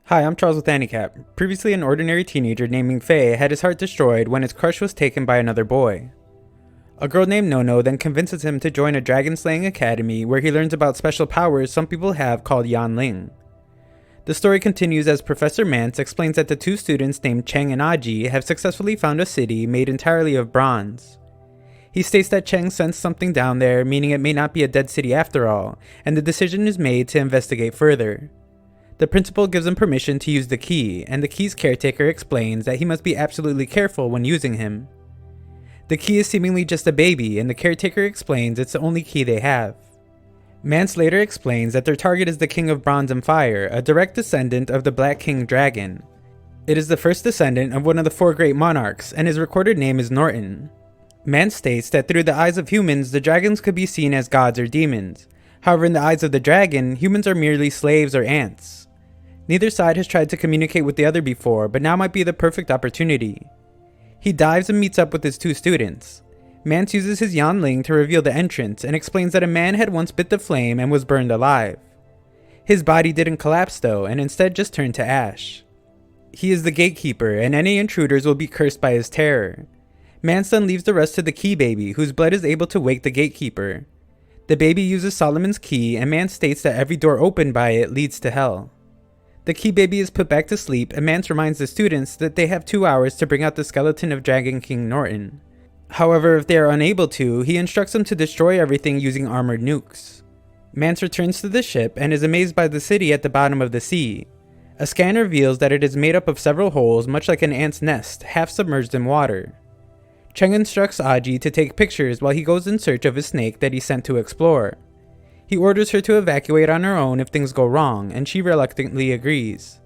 Hi, I'm Charles with Handicap. Previously an ordinary teenager named Ming-Fei had his heart destroyed when his crush was taken by another boy. A girl named Nono then convinces him to join a dragon-slaying academy where he learns about special powers some people have called Yanling. The story continues as Professor Mance explains that the two students named Cheng and Aji have successfully found a city made entirely of bronze. He states that Cheng sensed something down there, meaning it may not be a dead city after all, and the decision is made to investigate further. The principal gives him permission to use the key, and the key's caretaker explains that he must be absolutely careful when using him. The key is seemingly just a baby, and the caretaker explains it's the only key they have. Mance later explains that their target is the King of Bronze and Fire, a direct descendant of the Black King Dragon. It is the first descendant of one of the four great monarchs, and his recorded name is Norton. Mance states that through the eyes of humans, the dragons could be seen as gods or demons. However, in the eyes of the dragon, humans are merely slaves or ants. Neither side has tried to communicate with the other before, but now might be the perfect opportunity. He dives and meets up with his two students. Mance uses his Yanling to reveal the entrance and explains that a man had once bit the flame and was burned alive. His body didn't collapse though, and instead just turned to ash. He is the gatekeeper, and any intruders will be cursed by his terror. Mance then leaves the rest to the key baby, whose blood is able to wake the gatekeeper. The baby uses Solomon's key, and Mance states that every door opened by it leads to hell. The key baby is put back to sleep, and Mance reminds the students that they have 2 hours to bring out the skeleton of Dragon King Norton. However, if they are unable to, he instructs them to destroy everything using armored nukes. Mance returns to the ship and is amazed by the city at the bottom of the sea. A scan reveals that it is made up of several holes, much like an ant's nest, half submerged in water. Cheng instructs Aji to take pictures while he goes in search of his snake that he sent to explore. He orders her to evacuate on her own if things go wrong, and she reluctantly agrees.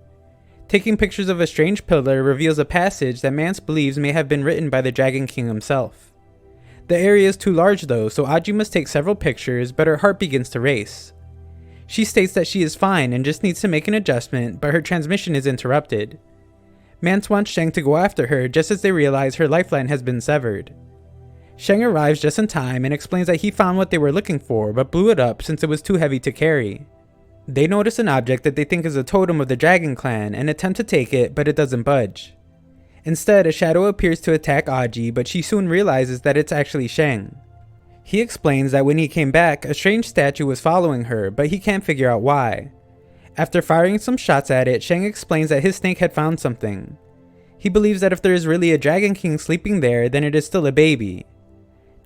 Taking pictures of a strange pillar reveals a passage that Mance believes may have been written by the Dragon King himself. The area is too large though, so Aji must take several pictures, but her heart begins to race. She states that she is fine and just needs to make an adjustment, but her transmission is interrupted. Mance wants Sheng to go after her just as they realize her lifeline has been severed. Sheng arrives just in time and explains that he found what they were looking for, but blew it up since it was too heavy to carry. They notice an object that they think is a totem of the Dragon Clan and attempt to take it, but it doesn't budge. Instead, a shadow appears to attack Aji, but she soon realizes that it's actually Sheng. He explains that when he came back, a strange statue was following her, but he can't figure out why. After firing some shots at it, Sheng explains that his snake had found something. He believes that if there is really a Dragon King sleeping there, then it is still a baby.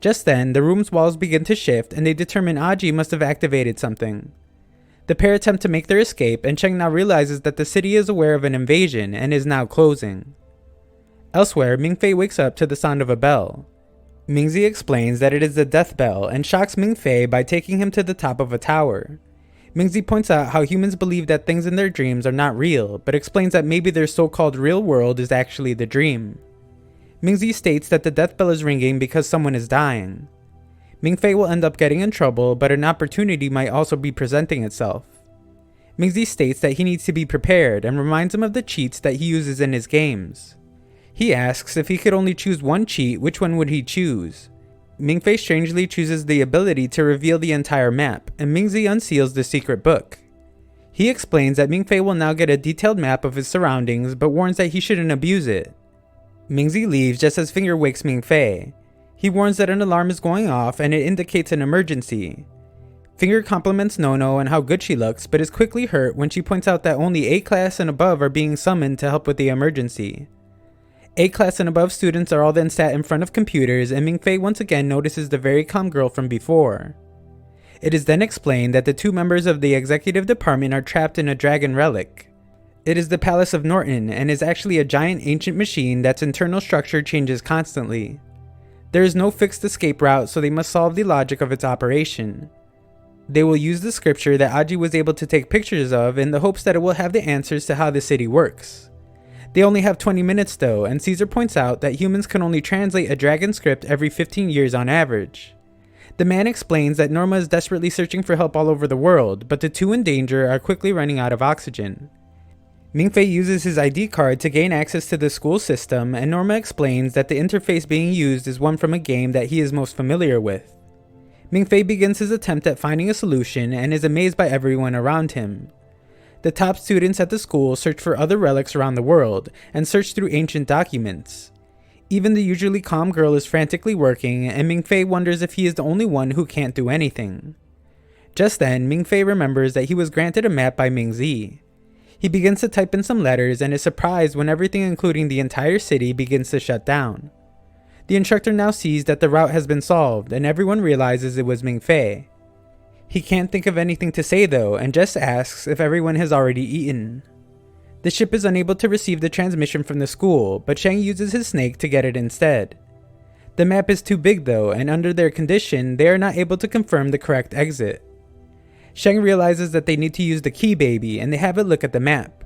Just then, the room's walls begin to shift and they determine Aji must have activated something. The pair attempt to make their escape, and Cheng now realizes that the city is aware of an invasion and is now closing. Elsewhere, Ming-Fei wakes up to the sound of a bell. Mingzi explains that it is the death bell and shocks Ming-Fei by taking him to the top of a tower. Mingzi points out how humans believe that things in their dreams are not real, but explains that maybe their so-called real world is actually the dream. Mingzi states that the death bell is ringing because someone is dying. Ming-Fei will end up getting in trouble, but an opportunity might also be presenting itself. Mingzi states that he needs to be prepared and reminds him of the cheats that he uses in his games. He asks if he could only choose one cheat, which one would he choose? Ming-Fei strangely chooses the ability to reveal the entire map, and Mingzi unseals the secret book. He explains that Ming-Fei will now get a detailed map of his surroundings, but warns that he shouldn't abuse it. Mingzi leaves just as Finger wakes Ming-Fei. He warns that an alarm is going off and it indicates an emergency. Finger compliments Nono on how good she looks, but is quickly hurt when she points out that only A-class and above are being summoned to help with the emergency. A-class and above students are all then sat in front of computers, and Ming-Fei once again notices the very calm girl from before. It is then explained that the two members of the executive department are trapped in a dragon relic. It is the Palace of Norton and is actually a giant ancient machine that's internal structure changes constantly. There is no fixed escape route, so they must solve the logic of its operation. They will use the scripture that Aji was able to take pictures of in the hopes that it will have the answers to how the city works. They only have 20 minutes though, and Caesar points out that humans can only translate a dragon script every 15 years on average. The man explains that Norma is desperately searching for help all over the world, but the two in danger are quickly running out of oxygen. Ming-Fei uses his ID card to gain access to the school system, and Norma explains that the interface being used is one from a game that he is most familiar with. Ming-Fei begins his attempt at finding a solution and is amazed by everyone around him. The top students at the school search for other relics around the world and search through ancient documents. Even the usually calm girl is frantically working, and Ming-Fei wonders if he is the only one who can't do anything. Just then, Ming-Fei remembers that he was granted a map by Ming-Zi. He begins to type in some letters and is surprised when everything including the entire city begins to shut down. The instructor now sees that the route has been solved, and everyone realizes it was Ming-Fei. He can't think of anything to say though, and just asks if everyone has already eaten. The ship is unable to receive the transmission from the school, but Shang uses his snake to get it instead. The map is too big though, and under their condition, they are not able to confirm the correct exit. Shang realizes that they need to use the key baby, and they have a look at the map.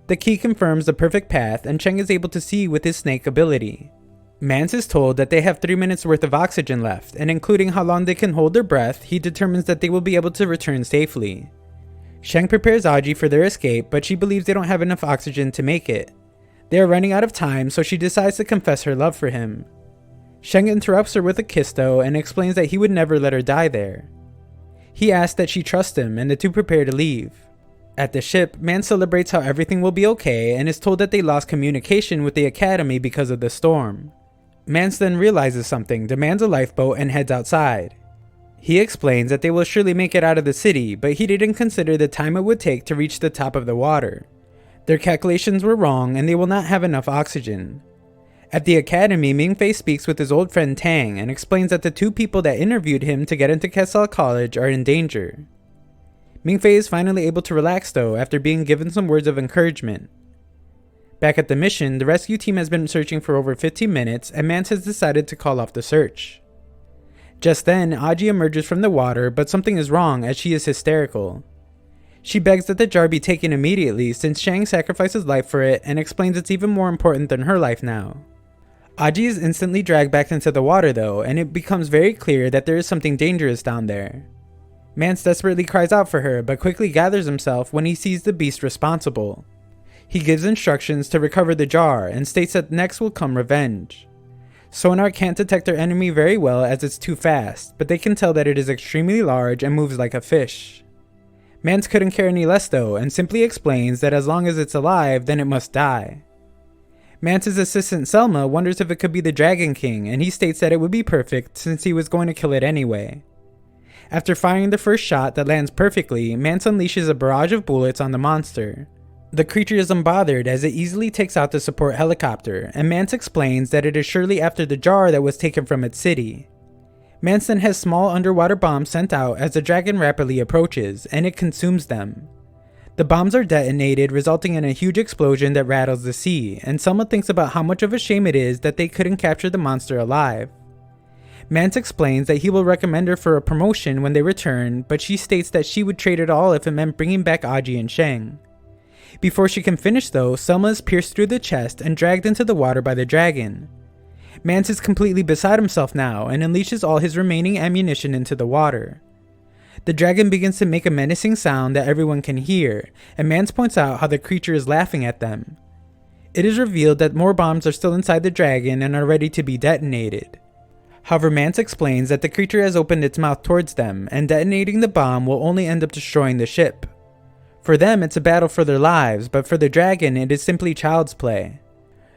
The key confirms the perfect path, and Shang is able to see with his snake ability. Mance is told that they have 3 minutes worth of oxygen left, and including how long they can hold their breath, he determines that they will be able to return safely. Shang prepares Aji for their escape, but she believes they don't have enough oxygen to make it. They are running out of time, so she decides to confess her love for him. Shang interrupts her with a kiss though, and explains that he would never let her die there. He asks that she trusts him, and the two prepare to leave. At the ship, Mance celebrates how everything will be okay, and is told that they lost communication with the academy because of the storm. Mance then realizes something, demands a lifeboat, and heads outside. He explains that they will surely make it out of the city, but he didn't consider the time it would take to reach the top of the water. Their calculations were wrong, and they will not have enough oxygen. At the academy, Ming-Fei speaks with his old friend Tang and explains that the 2 people that interviewed him to get into Kesal College are in danger. Ming-Fei is finally able to relax though after being given some words of encouragement. Back at the mission, the rescue team has been searching for over 15 minutes, and Mance has decided to call off the search. Just then, Aji emerges from the water, but something is wrong as she is hysterical. She begs that the jar be taken immediately since Shang sacrificed his life for it, and explains it's even more important than her life now. Aji is instantly dragged back into the water though, and it becomes very clear that there is something dangerous down there. Mance desperately cries out for her, but quickly gathers himself when he sees the beast responsible. He gives instructions to recover the jar, and states that next will come revenge. Sonar can't detect their enemy very well as it's too fast, but they can tell that it is extremely large and moves like a fish. Mance couldn't care any less though, and simply explains that as long as it's alive, then it must die. Mance's assistant Selma wonders if it could be the Dragon King, and he states that it would be perfect since he was going to kill it anyway. After firing the first shot that lands perfectly, Mance unleashes a barrage of bullets on the monster. The creature is unbothered as it easily takes out the support helicopter, and Mance explains that it is surely after the jar that was taken from its city. Mance then has small underwater bombs sent out as the dragon rapidly approaches, and it consumes them. The bombs are detonated, resulting in a huge explosion that rattles the sea, and Selma thinks about how much of a shame it is that they couldn't capture the monster alive. Mance explains that he will recommend her for a promotion when they return, but she states that she would trade it all if it meant bringing back Aji and Shang. Before she can finish though, Selma is pierced through the chest and dragged into the water by the dragon. Mance is completely beside himself now and unleashes all his remaining ammunition into the water. The dragon begins to make a menacing sound that everyone can hear, and Mance points out how the creature is laughing at them. It is revealed that more bombs are still inside the dragon and are ready to be detonated. However, Mance explains that the creature has opened its mouth towards them, and detonating the bomb will only end up destroying the ship. For them, it's a battle for their lives, but for the dragon, it is simply child's play.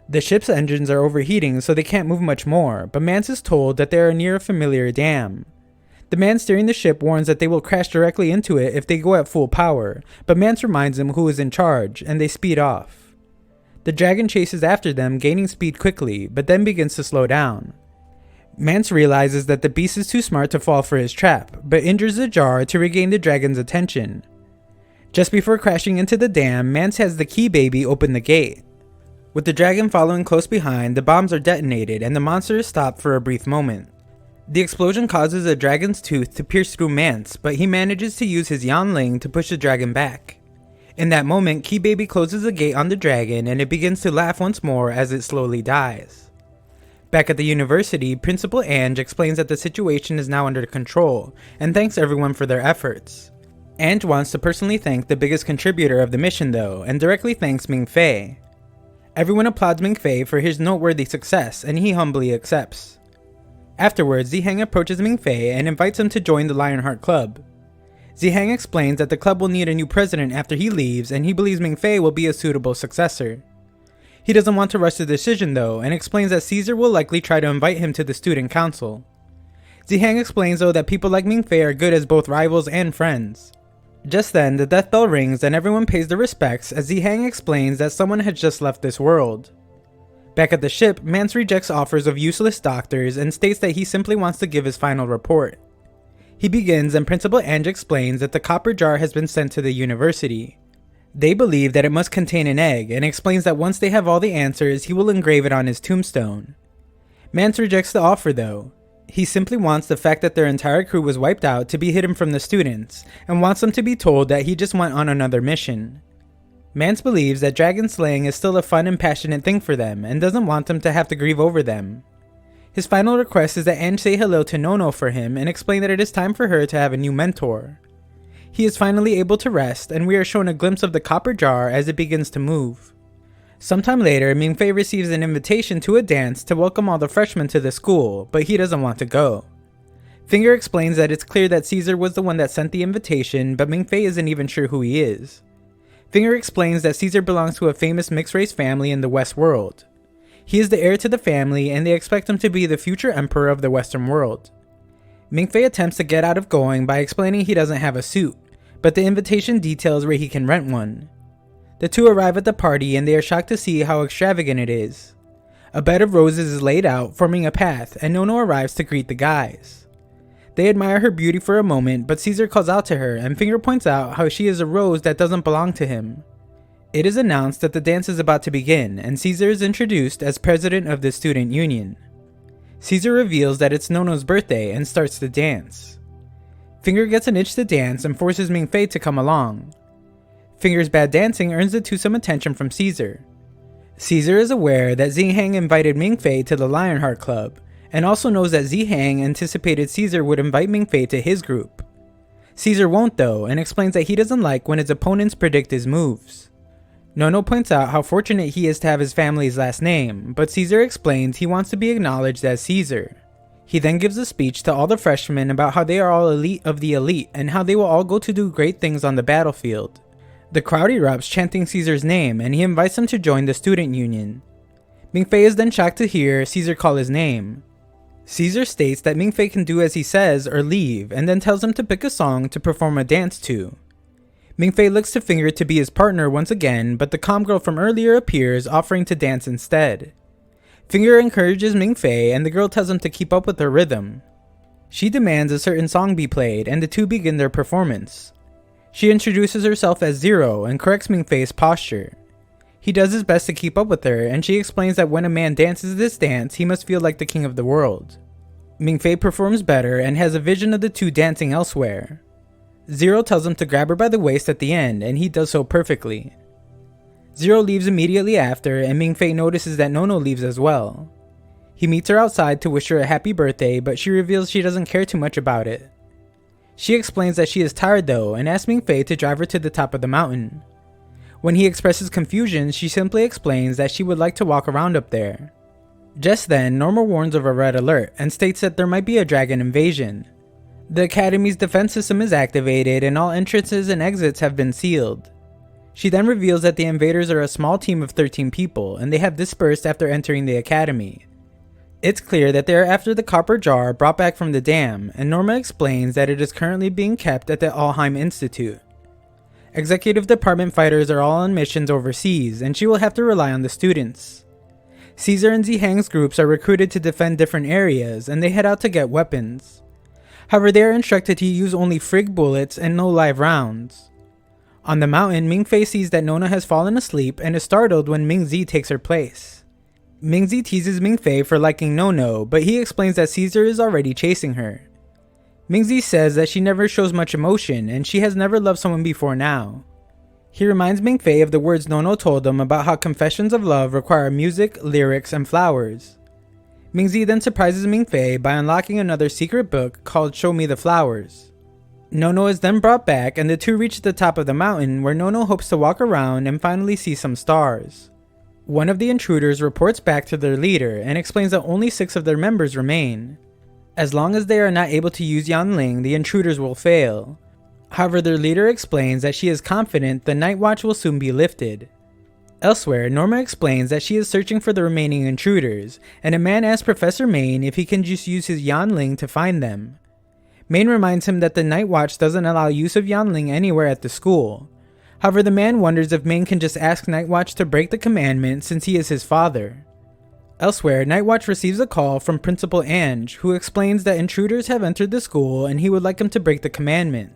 The ship's engines are overheating, so they can't move much more, but Mance is told that they are near a familiar dam. The man steering the ship warns that they will crash directly into it if they go at full power, but Mance reminds them who is in charge, and they speed off. The dragon chases after them, gaining speed quickly, but then begins to slow down. Mance realizes that the beast is too smart to fall for his trap, but injures the jar to regain the dragon's attention. Just before crashing into the dam, Mance has the key baby open the gate. With the dragon following close behind, the bombs are detonated and the monster is stopped for a brief moment. The explosion causes a dragon's tooth to pierce through Mance, but he manages to use his Yanling to push the dragon back. In that moment, Key Baby closes the gate on the dragon and it begins to laugh once more as it slowly dies. Back at the university, Principal Ange explains that the situation is now under control and thanks everyone for their efforts. Ange wants to personally thank the biggest contributor of the mission though, and directly thanks Ming-Fei. Everyone applauds Ming-Fei for his noteworthy success, and he humbly accepts. Afterwards, Ziheng approaches Ming-Fei and invites him to join the Lionheart Club. Zihang explains that the club will need a new president after he leaves, and he believes Ming-Fei will be a suitable successor. He doesn't want to rush the decision though, and explains that Caesar will likely try to invite him to the student council. Zihang explains though that people like Ming-Fei are good as both rivals and friends. Just then, the death bell rings and everyone pays their respects as Zihang explains that someone had just left this world. Back at the ship, Mance rejects offers of useless doctors and states that he simply wants to give his final report. He begins and Principal Ange explains that the copper jar has been sent to the university. They believe that it must contain an egg and explains that once they have all the answers, he will engrave it on his tombstone. Mance rejects the offer though. He simply wants the fact that their entire crew was wiped out to be hidden from the students, and wants them to be told that he just went on another mission. Mance believes that dragon slaying is still a fun and passionate thing for them, and doesn't want them to have to grieve over them. His final request is that Ange say hello to Nono for him and explain that it is time for her to have a new mentor. He is finally able to rest, and we are shown a glimpse of the copper jar as it begins to move. Sometime later, Ming-Fei receives an invitation to a dance to welcome all the freshmen to the school, but he doesn't want to go. Finger explains that it's clear that Caesar was the one that sent the invitation, but Ming-Fei isn't even sure who he is. Finger explains that Caesar belongs to a famous mixed-race family in the West world. He is the heir to the family, and they expect him to be the future emperor of the Western world. Ming-Fei attempts to get out of going by explaining he doesn't have a suit, but the invitation details where he can rent one. The two arrive at the party and they are shocked to see how extravagant it is. A bed of roses is laid out, forming a path, and Nono arrives to greet the guys. They admire her beauty for a moment, but Caesar calls out to her and Finger points out how she is a rose that doesn't belong to him. It is announced that the dance is about to begin, and Caesar is introduced as president of the student union. Caesar reveals that it's Nono's birthday and starts the dance. Finger gets an itch to dance and forces Ming-Fei to come along. Finger's bad dancing earns the two some attention from Caesar. Caesar is aware that Zihang invited Ming-Fei to the Lionheart Club, and also knows that Zihang anticipated Caesar would invite Ming-Fei to his group. Caesar won't though, and explains that he doesn't like when his opponents predict his moves. Nono points out how fortunate he is to have his family's last name, but Caesar explains he wants to be acknowledged as Caesar. He then gives a speech to all the freshmen about how they are all elite of the elite and how they will all go to do great things on the battlefield. The crowd erupts chanting Caesar's name, and he invites them to join the student union. Ming-Fei is then shocked to hear Caesar call his name. Caesar states that Ming-Fei can do as he says or leave, and then tells him to pick a song to perform a dance to. Ming-Fei looks to Finger to be his partner once again, but the calm girl from earlier appears, offering to dance instead. Finger encourages Ming-Fei, and the girl tells him to keep up with her rhythm. She demands a certain song be played, and the two begin their performance. She introduces herself as Zero and corrects Ming-Fei's posture. He does his best to keep up with her, and she explains that when a man dances this dance, he must feel like the king of the world. Ming-Fei performs better and has a vision of the two dancing elsewhere. Zero tells him to grab her by the waist at the end, and he does so perfectly. Zero leaves immediately after, and Ming-Fei notices that Nono leaves as well. He meets her outside to wish her a happy birthday, but she reveals she doesn't care too much about it. She explains that she is tired though, and asks Ming-Fei to drive her to the top of the mountain. When he expresses confusion, she simply explains that she would like to walk around up there. Just then, Norma warns of a red alert, and states that there might be a dragon invasion. The Academy's defense system is activated, and all entrances and exits have been sealed. She then reveals that the invaders are a small team of 13 people, and they have dispersed after entering the Academy. It's clear that they are after the copper jar brought back from the dam, and Norma explains that it is currently being kept at the Alheim Institute. Executive Department fighters are all on missions overseas, and she will have to rely on the students. Caesar and Zihang's groups are recruited to defend different areas, and they head out to get weapons. However, they are instructed to use only Frigg bullets and no live rounds. On the mountain, Ming-Fei sees that Nona has fallen asleep and is startled when Ming-Zi takes her place. Ming-Zi teases Ming-Fei for liking Nono, but he explains that Caesar is already chasing her. Ming-Zi says that she never shows much emotion and she has never loved someone before now. He reminds Ming-Fei of the words Nono told him about how confessions of love require music, lyrics, and flowers. Ming-Zi then surprises Ming-Fei by unlocking another secret book called Show Me the Flowers. Nono is then brought back and the two reach the top of the mountain where Nono hopes to walk around and finally see some stars. One of the intruders reports back to their leader and explains that only 6 of their members remain. As long as they are not able to use Yanling, the intruders will fail. However, their leader explains that she is confident the Night Watch will soon be lifted. Elsewhere, Norma explains that she is searching for the remaining intruders, and a man asks Professor Maine if he can just use his Yanling to find them. Maine reminds him that the Night Watch doesn't allow use of Yanling anywhere at the school. However, the man wonders if Maine can just ask Night Watch to break the commandment since he is his father. Elsewhere, Night Watch receives a call from Principal Ange, who explains that intruders have entered the school and he would like him to break the commandment.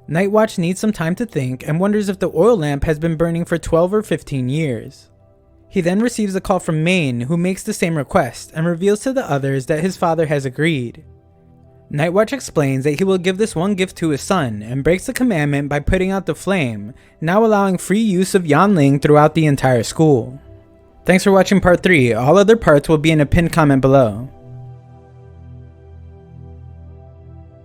Night Watch needs some time to think and wonders if the oil lamp has been burning for 12 or 15 years. He then receives a call from Maine, who makes the same request and reveals to the others that his father has agreed. Night Watch explains that he will give this one gift to his son and breaks the commandment by putting out the flame, now allowing free use of Yanling throughout the entire school. Thanks for watching part 3. All other parts will be in a pinned comment below.